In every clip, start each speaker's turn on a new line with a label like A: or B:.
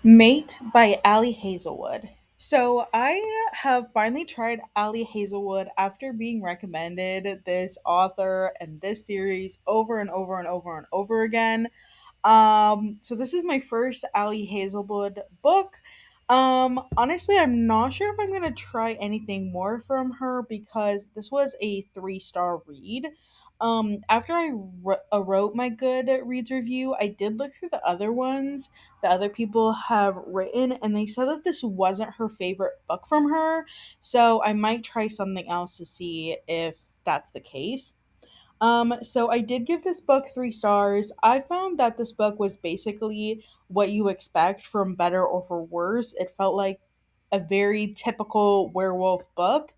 A: Mate by Ali Hazelwood. So I have finally tried Ali Hazelwood after being recommended this author and this series over and over and over and over again. So this is my first Ali Hazelwood book. Honestly, I'm not sure if I'm gonna try anything more from her because this was a 3-star read. After wrote my good reads review, I did look through the other ones that other people have written, and they said that this wasn't her favorite book from her. So I might try something else to see if that's the case. So I did give this book 3 stars. I found that this book was basically what you expect from Better or for Worse. It felt like a very typical werewolf book.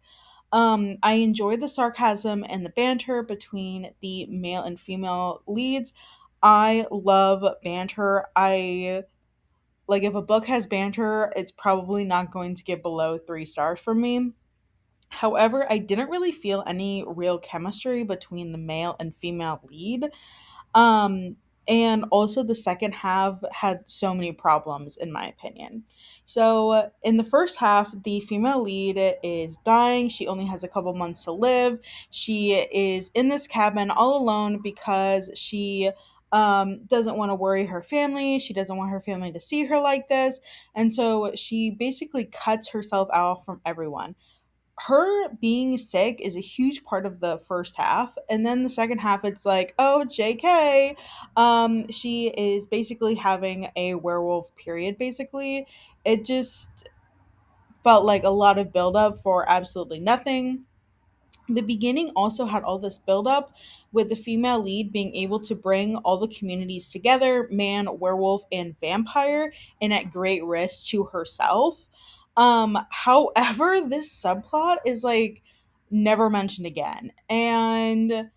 A: I enjoyed the sarcasm and the banter between the male and female leads. I love banter. I like if a book has banter, it's probably not going to get below 3 stars from me. However, I didn't really feel any real chemistry between the male and female lead. Um, and also the second half had so many problems in my opinion. So, in the first half, the female lead is dying. She only has a couple months to live. She is in this cabin all alone because she doesn't want to worry her family. She doesn't want her family to see her like this. And so she basically cuts herself out from everyone. Her being sick is a huge part of the first half, and then the second half it's like, oh, JK. She is basically having a werewolf period. Basically, it just felt like a lot of buildup for absolutely nothing. The beginning also had all this buildup with the female lead being able to bring all the communities together, man, werewolf, and vampire, and at great risk to herself. However, this subplot is like never mentioned again. And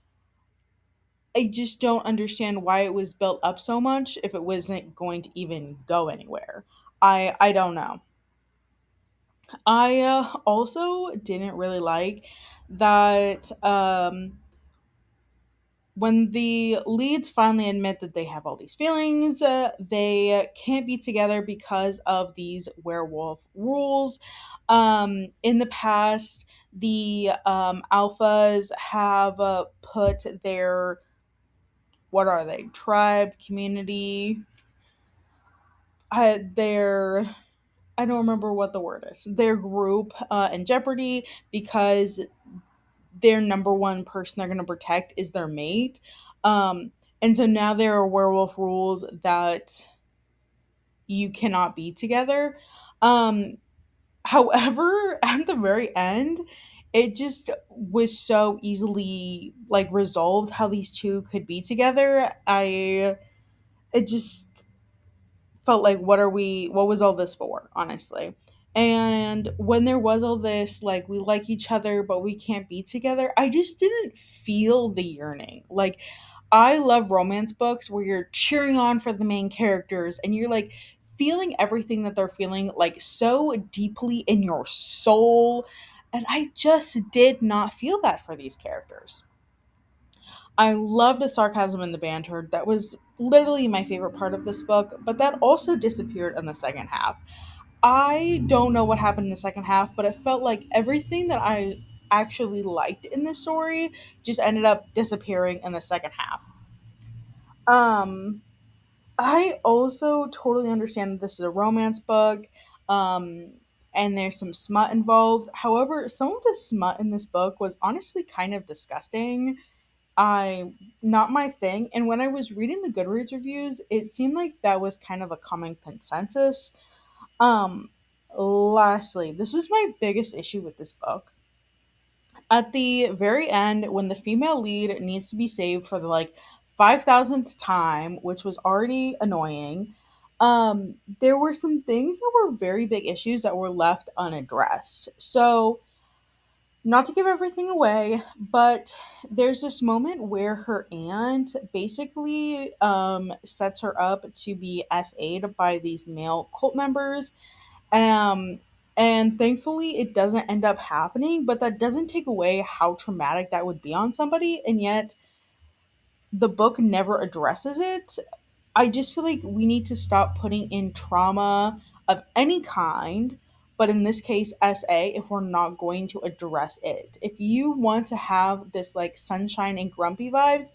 A: I just don't understand why it was built up so much if it wasn't going to even go anywhere. I don't know. I also didn't really like that when the leads finally admit that they have all these feelings, they can't be together because of these werewolf rules. In the past, the alphas have put their, what are they, tribe, community, their, I don't remember what the word is, their group in jeopardy because their number one person they're going to protect is their mate. Um, and so now there are werewolf rules that you cannot be together. Um, However, at the very end, it just was so easily like resolved how these two could be together. It just felt like what was all this for, honestly. And when there was all this like we like each other but we can't be together, I just didn't feel the yearning. Like, I love romance books where you're cheering on for the main characters and you're like feeling everything that they're feeling like so deeply in your soul, and I just did not feel that for these characters. I love the sarcasm and the banter. That was literally my favorite part of this book, but that also disappeared in the second half. I don't know what happened in the second half, but it felt like everything that I actually liked in the story just ended up disappearing in the second half. Um, I also totally understand that this is a romance book, um, and there's some smut involved. However, some of the smut in this book was honestly kind of disgusting. I Not my thing. And when I was reading the Goodreads reviews, it seemed like that was kind of a common consensus. Um, Lastly, this was my biggest issue with this book. At the very end, when the female lead needs to be saved for the like 5,000th time, which was already annoying, there were some things that were very big issues that were left unaddressed. So, not to give everything away, but there's this moment where her aunt basically sets her up to be SA'd by these male cult members. Um, and thankfully, it doesn't end up happening, but that doesn't take away how traumatic that would be on somebody. And yet, the book never addresses it. I just feel like we need to stop putting in trauma of any kind, but in this case, SA, if we're not going to address it. If you want to have this like sunshine and grumpy vibes,